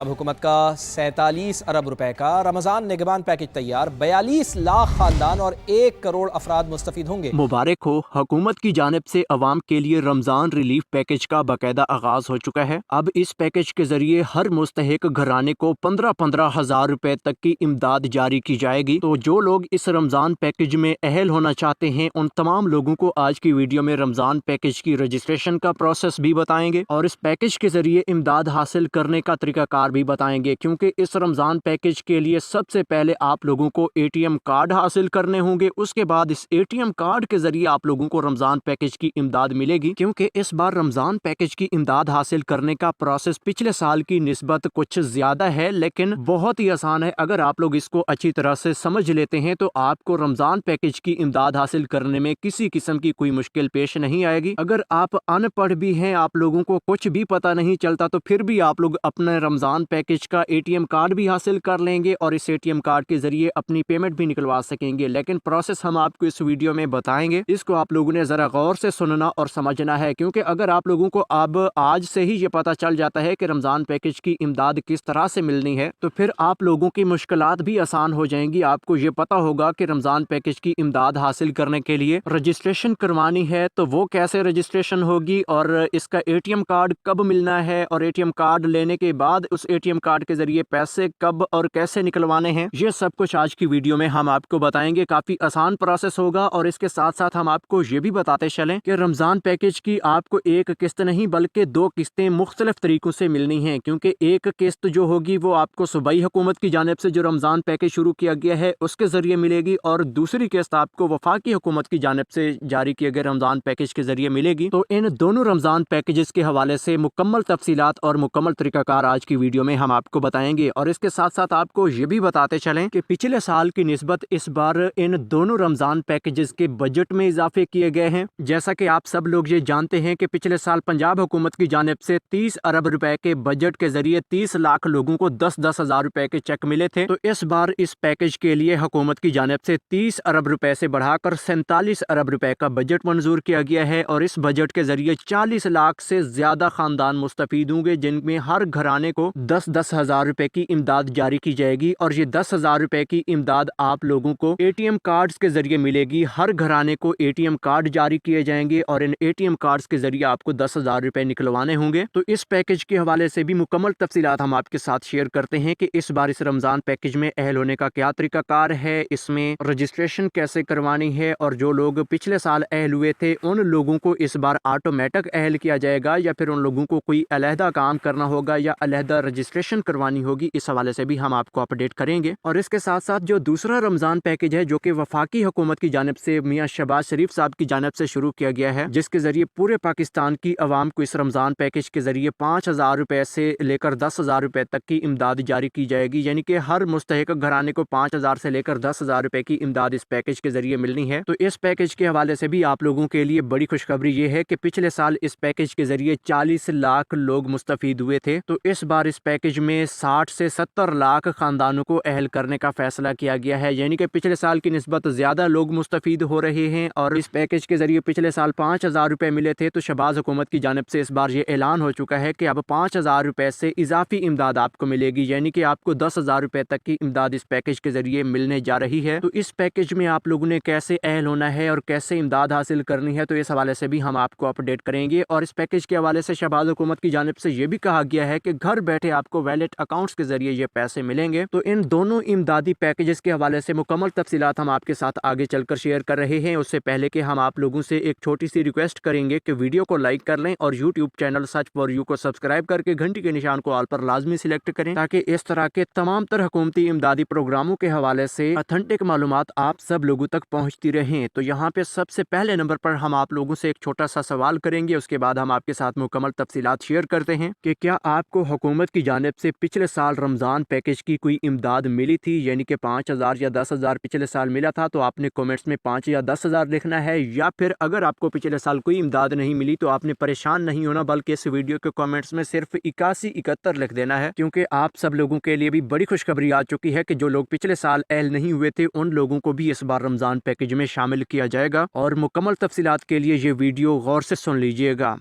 اب حکومت کا 47 ارب روپے کا رمضان نگہبان پیکج تیار، 42 لاکھ خاندان اور 1 کروڑ افراد مستفید ہوں گے۔ مبارک ہو، حکومت کی جانب سے عوام کے لیے رمضان ریلیف پیکج کا باقاعدہ آغاز ہو چکا ہے۔ اب اس پیکج کے ذریعے ہر مستحق گھرانے کو 15 ہزار روپے تک کی امداد جاری کی جائے گی۔ تو جو لوگ اس رمضان پیکج میں اہل ہونا چاہتے ہیں ان تمام لوگوں کو آج کی ویڈیو میں رمضان پیکج کی رجسٹریشن کا پروسیس بھی بتائیں گے اور اس پیکج کے ذریعے امداد حاصل کرنے کا طریقہ کار بھی بتائیں گے، کیونکہ اس رمضان پیکج کے لیے سب سے پہلے آپ لوگوں کو ATM کارڈ حاصل کرنے ہوں گے۔ اس کے بعد اس ATM کارڈ کے ذریعے آپ لوگوں کو رمضان پیکج کی امداد ملے گی، کیونکہ اس بار رمضان پیکج کی امداد حاصل کرنے کا پروسیس پچھلے سال کی نسبت کچھ زیادہ ہے، لیکن بہت ہی آسان ہے۔ اگر آپ لوگ اس کو اچھی طرح سے سمجھ لیتے ہیں تو آپ کو رمضان پیکج کی امداد حاصل کرنے میں کسی قسم کی کوئی مشکل پیش نہیں آئے گی۔ اگر آپ ان پڑھ بھی ہیں، آپ لوگوں کو کچھ بھی پتہ نہیں چلتا، تو پھر بھی آپ لوگ اپنے رمضان پیکج کا ATM کارڈ بھی حاصل کر لیں گے اور اس ATM کارڈ کے ذریعے اپنی پیمنٹ بھی نکلوا سکیں گے۔ لیکن پروسیس ہم آپ کو اس ویڈیو میں بتائیں گے، اس کو آپ لوگوں نے ذرا غور سے سننا اور سمجھنا ہے، کیونکہ اگر آپ لوگوں کو اب آج سے ہی یہ پتہ چل جاتا ہے کہ رمضان پیکج کی امداد کس طرح سے ملنی ہے، تو پھر آپ لوگوں کی مشکلات بھی آسان ہو جائیں گی۔ آپ کو یہ پتہ ہوگا کہ رمضان پیکج کی امداد حاصل کرنے کے لیے رجسٹریشن کروانی ہے تو وہ کیسے رجسٹریشن ہوگی اور اس کا ATM کارڈ کب ملنا ہے اور ATM کارڈ لینے کے بعد اس ATM کارڈ کے ذریعے پیسے کب اور کیسے نکلوانے ہیں، یہ سب کچھ آج کی ویڈیو میں ہم آپ کو بتائیں گے۔ کافی آسان پروسیس ہوگا اور اس کے ساتھ ساتھ ہم آپ کو یہ بھی بتاتے چلیں کہ رمضان پیکج کی آپ کو ایک قسط نہیں بلکہ 2 قسطیں مختلف طریقوں سے ملنی ہیں، کیونکہ ایک قسط جو ہوگی وہ آپ کو صوبائی حکومت کی جانب سے جو رمضان پیکج شروع کیا گیا ہے اس کے ذریعے ملے گی، اور دوسری قسط آپ کو وفاقی حکومت کی جانب سے جاری کیے گئے رمضان پیکج کے ذریعے ملے گی۔ تو ان دونوں رمضان پیکجز کے حوالے سے مکمل تفصیلات اور مکمل طریقہ کار آج کی ویڈیو میں ہم آپ کو بتائیں گے، اور اس کے ساتھ ساتھ آپ کو یہ بھی بتاتے چلیں کہ پچھلے سال کی نسبت اس بار ان دونوں رمضان پیکجز کے بجٹ میں اضافے کیے گئے ہیں۔ جیسا کہ آپ سب لوگ یہ جانتے ہیں کہ پچھلے سال پنجاب حکومت کی جانب سے 30 ارب روپے کے بجٹ کے ذریعے 30 لاکھ لوگوں کو 10 ہزار روپے کے چیک ملے تھے، تو اس بار اس پیکج کے لیے حکومت کی جانب سے 30 ارب روپے سے بڑھا کر 47 ارب روپے کا بجٹ منظور کیا گیا ہے، اور اس بجٹ کے ذریعے 40 لاکھ سے زیادہ خاندان مستفید ہوں گے، جن میں ہر گھرانے کو 10 ہزار روپے کی امداد جاری کی جائے گی، اور یہ 10 ہزار روپے کی امداد آپ لوگوں کو ATM کارڈز کے ذریعے ملے گی۔ ہر گھرانے کو ATM کارڈ جاری کیے جائیں گے اور ان ATM کارڈز کے ذریعے آپ کو 10 ہزار روپے نکلوانے ہوں گے۔ تو اس پیکج کے حوالے سے بھی مکمل تفصیلات ہم آپ کے ساتھ شیئر کرتے ہیں کہ اس بار اس رمضان پیکج میں اہل ہونے کا کیا طریقہ کار ہے، اس میں رجسٹریشن کیسے کروانی ہے، اور جو لوگ پچھلے سال اہل ہوئے تھے ان لوگوں کو اس بار آٹومیٹک اہل کیا جائے گا یا پھر ان لوگوں کو کوئی علیحدہ کام کرنا ہوگا یا علیحدہ رجسٹریشن کروانی ہوگی، اس حوالے سے بھی ہم آپ کو اپڈیٹ کریں گے۔ اور اس کے ساتھ ساتھ جو دوسرا رمضان پیکج ہے جو کہ وفاقی حکومت کی جانب سے میاں شہباز شریف صاحب کی جانب سے شروع کیا گیا ہے، جس کے ذریعے پورے پاکستان کی عوام کو اس رمضان پیکج کے ذریعے 5,000 روپے سے لے کر 10,000 روپے تک کی امداد جاری کی جائے گی، یعنی کہ ہر مستحق گھرانے کو 5,000 سے لے کر 10,000 روپے کی امداد اس پیکج کے ذریعے ملنی ہے۔ تو اس پیکج کے حوالے سے بھی آپ لوگوں کے لیے بڑی خوشخبری یہ ہے کہ پچھلے سال اس پیکج کے ذریعے 40 لاکھ لوگ مستفید ہوئے تھے، تو اس بار اس پیکج میں 60 سے 70 لاکھ خاندانوں کو اہل کرنے کا فیصلہ کیا گیا ہے، یعنی کہ پچھلے سال کی نسبت زیادہ لوگ مستفید ہو رہے ہیں، اور اس پیکج کے ذریعے پچھلے سال 5,000 روپے ملے تھے، تو شہباز حکومت کی جانب سے اس بار یہ اعلان ہو چکا ہے کہ اب 5,000 روپے سے اضافی امداد آپ کو ملے گی، یعنی کہ آپ کو 10,000 روپے تک کی امداد اس پیکج کے ذریعے ملنے جا رہی ہے۔ تو اس پیکج میں آپ لوگوں نے کیسے اہل ہونا ہے اور کیسے امداد حاصل کرنی ہے، تو اس حوالے سے بھی ہم آپ کو اپڈیٹ کریں گے۔ اور اس پیکج کے حوالے سے شہباز حکومت کی جانب سے یہ بھی کہا گیا ہے کہ گھر بیٹھے آپ کو ویلٹ اکاؤنٹس کے ذریعے یہ پیسے ملیں گے۔ تو ان دونوں امدادی پیکجز کے حوالے سے مکمل تفصیلات ہم آپ کے ساتھ آگے چل کر شیئر کر رہے ہیں۔ اس سے پہلے کہ ہم آپ لوگوں سے ایک چھوٹی سی ریکویسٹ کریں گے کہ ویڈیو کو لائک کر لیں اور YouTube channel such for you کو سبسکرائب کر کے گھنٹی کے نشان کو آل پر لازمی سلیکٹ کریں، تاکہ اس طرح کے تمام تر حکومتی امدادی پروگراموں کے حوالے سے اتھینٹک معلومات آپ سب لوگوں تک پہنچتی رہیں۔ تو یہاں پہ سب سے پہلے نمبر پر ہم آپ لوگوں سے ایک چھوٹا سا سوال کریں گے، اس کے بعد ہم آپ کے ساتھ مکمل تفصیلات شیئر کرتے ہیں کہ کیا آپ کو حکومت کی جانب سے پچھلے سال رمضان پیکج کی کوئی امداد ملی تھی، یعنی کہ 5,000 یا 10,000 پچھلے سال ملا تھا، تو آپ نے کامنٹس میں 5 یا 10,000 لکھنا ہے، یا پھر اگر آپ کو پچھلے سال کوئی امداد نہیں ملی تو آپ نے پریشان نہیں ہونا، بلکہ اس ویڈیو کے کامنٹس میں صرف 8171 لکھ دینا ہے، کیونکہ آپ سب لوگوں کے لیے بھی بڑی خوشخبری آ چکی ہے کہ جو لوگ پچھلے سال اہل نہیں ہوئے تھے ان لوگوں کو بھی اس بار رمضان پیکج میں شامل کیا جائے گا، اور مکمل تفصیلات کے لیے یہ ویڈیو غور سے سن لیجئے گا۔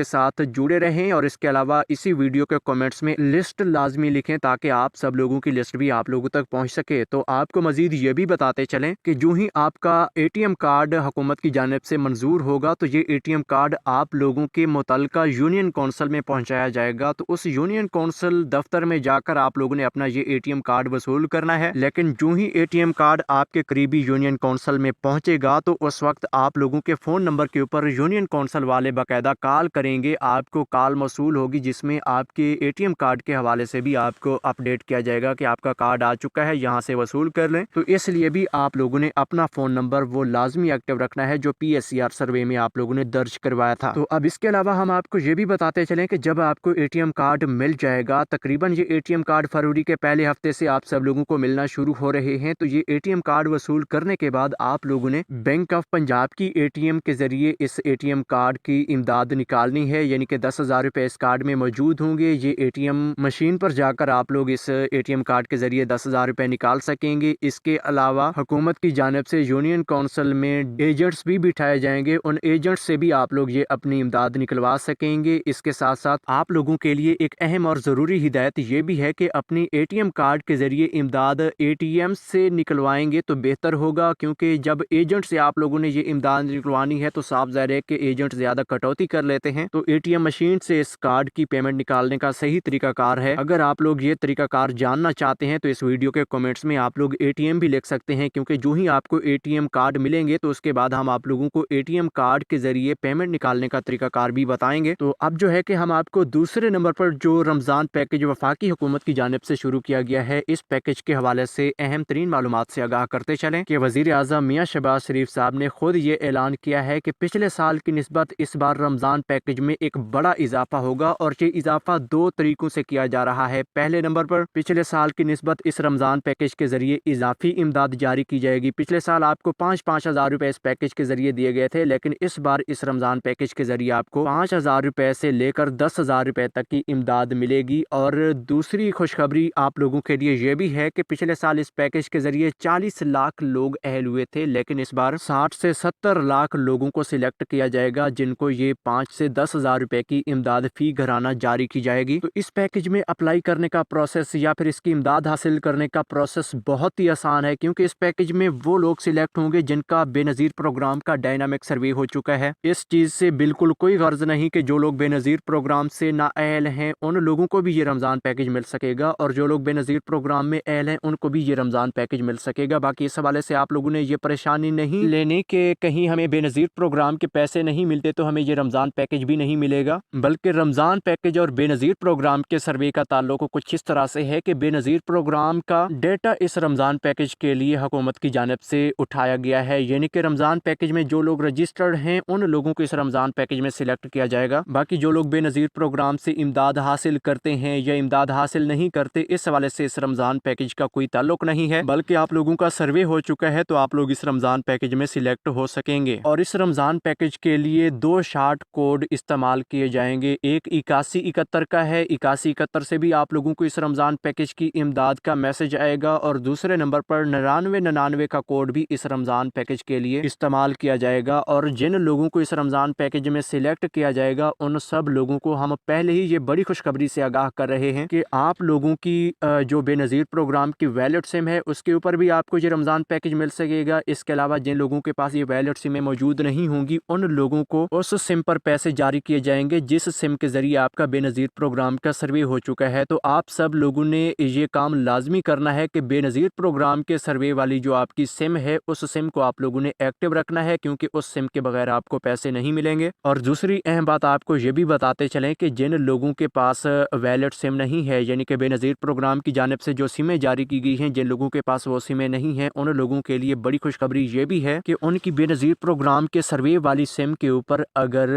کے ساتھ جڑے رہیں اور اس کے علاوہ اسی ویڈیو کے کمنٹس میں لسٹ لازمی لکھیں تاکہ آپ سب لوگوں کی لسٹ بھی آپ لوگوں تک پہنچ سکے۔ تو آپ کو مزید یہ بھی بتاتے چلیں کہ جو ہی آپ کا ATM کارڈ حکومت کی جانب سے منظور ہوگا تو یہ ATM کارڈ آپ لوگوں کے متعلقہ یونین کونسل میں پہنچایا جائے گا۔ تو اس یونین کونسل دفتر میں جا کر آپ لوگوں نے اپنا یہ ATM کارڈ وصول کرنا ہے، لیکن جو ہی ATM کارڈ آپ کے قریبی یونین کونسل میں پہنچے گا تو اس وقت آپ لوگوں کے فون نمبر کے اوپر یونین کونسل والے باقاعدہ کال کریں گے، آپ کو کال موصول ہوگی جس میں آپ کے ATM کارڈ کے حوالے سے بھی آپ کو اپڈیٹ کیا جائے گا کہ آپ کا کارڈ آ چکا ہے، یہاں سے وصول کر لیں۔ تو اس لیے بھی آپ لوگوں نے اپنا فون نمبر وہ لازمی ایکٹیو رکھنا ہے جو PSCR سروے میں آپ لوگوں نے درج کروایا تھا۔ تو اب اس کے علاوہ ہم آپ کو یہ بھی بتاتے چلیں کہ جب آپ کو ATM کارڈ مل جائے گا، تقریباً یہ ATM کارڈ فروری کے پہلے ہفتے سے آپ سب لوگوں کو ملنا شروع ہو رہے ہیں، تو یہ ATM کارڈ وصول کرنے کے بعد آپ لوگوں نے بینک آف پنجاب کی ATM کے ذریعے اس ATM کارڈ کی امداد نکالنی ہے، یعنی کہ 10,000 روپے اس کارڈ میں موجود ہوں گے۔ یہ ATM مشین پر جا کر آپ لوگ اس ATM کارڈ کے ذریعے 10,000 روپے نکال سکیں گے۔ اس کے علاوہ حکومت کی جانب سے یونین کونسل میں ایجنٹس بھی بٹھائے جائیں گے، ان ایجنٹس سے بھی آپ لوگ یہ اپنی امداد نکلوا سکیں گے۔ اس کے ساتھ ساتھ آپ لوگوں کے لیے ایک اہم اور ضروری ہدایت یہ بھی ہے کہ اپنی ATM کارڈ کے ذریعے امداد ATM سے نکلوائیں گے تو بہتر ہوگا، کیونکہ جب ایجنٹ سے آپ لوگوں نے یہ امداد نکلوانی ہے تو صاف ظاہر ہے کہ ایجنٹ زیادہ کٹوتی کر لیتے ہیں۔ تو ATM مشین سے اس کارڈ کی پیمنٹ نکالنے کا صحیح طریقہ کار ہے۔ اگر آپ لوگ یہ طریقہ کار جاننا چاہتے ہیں تو اس ویڈیو کے کمنٹس میں آپ لوگ ATM بھی لکھ سکتے ہیں، کیونکہ جو ہی آپ کو ATM کارڈ ملیں گے تو اس کے بعد ہم آپ لوگوں کو ATM کارڈ کے ذریعے پیمنٹ نکالنے کا طریقہ کار بھی بتائیں گے۔ تو اب جو ہے کہ ہم آپ کو دوسرے نمبر پر جو رمضان پیکج وفاقی حکومت کی جانب سے شروع کیا گیا ہے، اس پیکج کے حوالے سے اہم ترین معلومات سے آگاہ کرتے چلیں کہ وزیر اعظم میاں شہباز شریف صاحب نے خود یہ اعلان کیا ہے کہ پچھلے سال کی نسبت اس بار رمضان پیکج میں ایک بڑا اضافہ ہوگا، اور یہ اضافہ دو طریقوں سے کیا جا رہا ہے۔ پہلے نمبر پر پچھلے سال کی نسبت اس رمضان پیکج کے ذریعے اضافی امداد جاری کی جائے گی۔ پچھلے سال آپ کو 5,000 روپے اس پیکج کے ذریعے دیے گئے تھے، لیکن اس بار اس رمضان پیکج کے ذریعے آپ کو 5,000 روپے سے لے کر 10,000 روپے تک کی امداد ملے گی۔ اور دوسری خوشخبری آپ لوگوں کے لیے یہ بھی ہے کہ پچھلے سال اس پیکج کے ذریعے 40 لاکھ لوگ اہل ہوئے تھے، لیکن اس بار 60 سے 70 لاکھ لوگوں کو سلیکٹ کیا جائے گا جن کو یہ 5 سے 10,000 روپے کی امداد فی گھرانہ جاری کی جائے گی۔ تو اس پیکج میں اپلائی کرنے کا پروسیس یا پھر اس کی امداد حاصل کرنے کا پروسیس بہت ہی آسان ہے، کیونکہ اس پیکج میں وہ لوگ سلیکٹ ہوں گے جن کا بے نظیر پروگرام کا ڈائنامک سروے ہو چکا ہے۔ اس چیز سے بالکل کوئی غرض نہیں کہ جو لوگ بے نظیر پروگرام سے نااہل ہیں ان لوگوں کو بھی یہ رمضان پیکج مل سکے گا، اور جو لوگ بے نظیر پروگرام میں اہل ہیں ان کو بھی یہ رمضان پیکج مل سکے گا۔ باقی اس حوالے سے آپ لوگوں نے یہ پریشانی نہیں لینی کہ کہیں ہمیں بے نظیر پروگرام کے پیسے نہیں ملتے تو ہمیں یہ رمضان پیکج بھی نہیں ملے گا، بلکہ رمضان پیکج اور بے نظیر پروگرام کے سروے کا تعلق کچھ اس طرح سے ہے کہ بے نظیر پروگرام کا ڈیٹا اس رمضان پیکج کے لیے حکومت کی جانب سے اٹھایا گیا ہے، یعنی کہ رمضان پیکج میں جو لوگ رجسٹرڈ ہیں ان لوگوں کو اس رمضان پیکج میں سلیکٹ کیا جائے گا۔ باقی جو لوگ بے نظیر پروگرام سے امداد حاصل کرتے ہیں یا امداد حاصل نہیں کرتے، اس حوالے سے اس رمضان پیکج کا کوئی تعلق نہیں ہے، بلکہ آپ لوگوں کا سروے ہو چکا ہے تو آپ لوگ اس رمضان پیکج میں سلیکٹ ہو سکیں گے۔ اور اس رمضان پیکج کے لیے 2 شارٹ کوڈ استعمال کیے جائیں گے، ایک 8171 کا ہے، 8171 سے بھی آپ لوگوں کو اس رمضان پیکج کی امداد کا میسج آئے گا، اور دوسرے نمبر پر 9999 کا کوڈ بھی اس رمضان پیکج کے لیے استعمال کیا جائے گا۔ اور جن لوگوں کو اس رمضان پیکج میں سلیکٹ کیا جائے گا ان سب لوگوں کو ہم پہلے ہی یہ بڑی خوشخبری سے آگاہ کر رہے ہیں کہ آپ لوگوں کی جو بے نظیر پروگرام کی ویلڈ سم ہے اس کے اوپر بھی آپ کو یہ رمضان پیکج مل سکے گا۔ اس کے علاوہ جن لوگوں کے پاس یہ ویلڈ سمیں موجود نہیں ہوں گی ان لوگوں کو اس سم پر پیسے جاری کیے جائیں گے جس سم کے ذریعے آپ کا بے نظیر پروگرام کا سروے ہو چکا ہے۔ تو آپ سب لوگوں نے یہ کام لازمی کرنا ہے کہ بے نظیر پروگرام کے سروے والی جو آپ کی سم ہے اس سم کو آپ لوگوں نے ایکٹیو رکھنا ہے، کیونکہ اس سم کے بغیر آپ کو پیسے نہیں ملیں گے۔ اور دوسری اہم بات آپ کو یہ بھی بتاتے چلیں کہ جن لوگوں کے پاس ویلڈ سم نہیں ہے، یعنی کہ بے نظیر پروگرام کی جانب سے جو سمیں جاری کی گئی ہیں، جن لوگوں کے پاس وہ سمیں نہیں ہیں ان لوگوں کے لیے بڑی خوشخبری یہ بھی ہے کہ ان کی بے نظیر پروگرام کے سروے والی سم کے اوپر اگر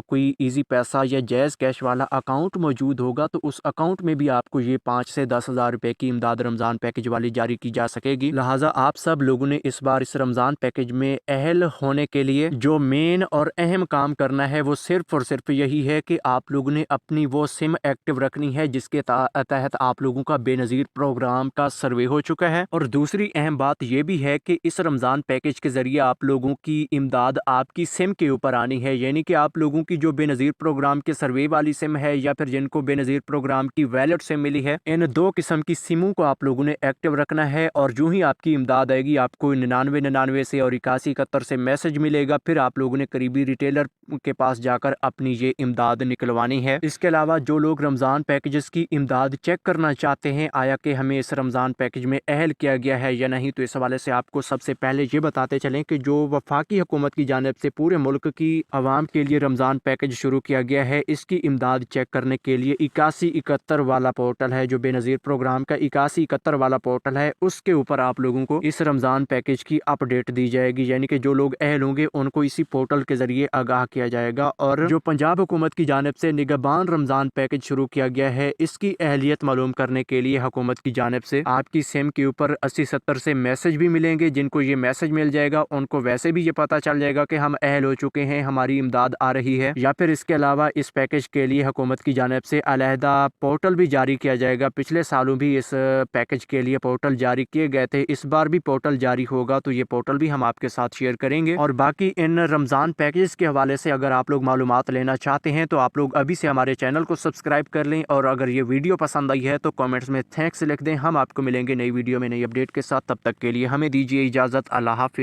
کوئی ایزی پیسہ یا جائز کیش والا اکاؤنٹ موجود ہوگا تو اس اکاؤنٹ میں بھی آپ کو یہ 5 سے 10,000 روپے کی امداد رمضان پیکج والی جاری کی جا سکے گی۔ لہٰذا آپ سب لوگوں نے اس بار اس رمضان پیکج میں اہل ہونے کے لیے جو مین اور اہم کام کرنا ہے وہ صرف اور صرف یہی ہے کہ آپ لوگوں نے اپنی وہ سم ایکٹیو رکھنی ہے جس کے تحت آپ لوگوں کا بے نظیر پروگرام کا سروے ہو چکا ہے۔ اور دوسری اہم بات یہ بھی ہے کہ اس رمضان پیکج کے ذریعے آپ لوگوں کی امداد آپ کی سم کے اوپر آنی ہے، یعنی کہ آپ لوگوں کی جو جو بے نظیر پروگرام کے سروے والی سم ہے یا پھر جن کو بے نظیر پروگرام کی ویلٹ سم ملی ہے، ان دو قسم کی سموں کو آپ لوگوں نے ایکٹیو رکھنا ہے، اور جو ہی آپ کی امداد آئے گی آپ کو 9999 سے اور 8171 سے میسج ملے گا، پھر آپ لوگوں نے قریبی ریٹیلر کے پاس جا کر اپنی یہ امداد نکلوانی ہے۔ اس کے علاوہ جو لوگ رمضان پیکجز کی امداد چیک کرنا چاہتے ہیں آیا کہ ہمیں اس رمضان پیکج میں اہل کیا گیا ہے یا نہیں، تو اس حوالے سے آپ کو سب سے پہلے یہ بتاتے چلیں کہ جو وفاقی حکومت کی جانب سے پورے ملک کی عوام کے لیے رمضان پیکج شروع کیا گیا ہے، اس کی امداد چیک کرنے کے لیے 8171 والا پورٹل ہے، جو بے نظیر پروگرام کا 8171 والا پورٹل ہے، اس کے اوپر آپ لوگوں کو اس رمضان پیکج کی اپڈیٹ دی جائے گی، یعنی کہ جو لوگ اہل ہوں گے ان کو اسی پورٹل کے ذریعے آگاہ کیا جائے گا۔ اور جو پنجاب حکومت کی جانب سے نگہبان رمضان پیکج شروع کیا گیا ہے، اس کی اہلیت معلوم کرنے کے لیے حکومت کی جانب سے آپ کی سم کے اوپر 8070 سے میسج بھی ملیں گے۔ جن کو یہ میسج مل جائے گا ان کو ویسے بھی یہ پتا چل جائے گا کہ ہم اہل ہو چکے ہیں، ہماری امداد آ رہی ہے، یا پھر اس کے علاوہ اس پیکج کے لیے حکومت کی جانب سے علیحدہ پورٹل بھی جاری کیا جائے گا۔ پچھلے سالوں بھی اس پیکج کے لیے پورٹل جاری کیے گئے تھے، اس بار بھی پورٹل جاری ہوگا، تو یہ پورٹل بھی ہم آپ کے ساتھ شیئر کریں گے۔ اور باقی ان رمضان پیکجز کے حوالے سے اگر آپ لوگ معلومات لینا چاہتے ہیں تو آپ لوگ ابھی سے ہمارے چینل کو سبسکرائب کر لیں، اور اگر یہ ویڈیو پسند آئی ہے تو کامنٹس میں تھینکس لکھ دیں۔ ہم آپ کو ملیں گے نئی ویڈیو میں نئی اپڈیٹ کے ساتھ، تب تک کے لیے ہمیں دیجیے اجازت۔ اللہ حافظ۔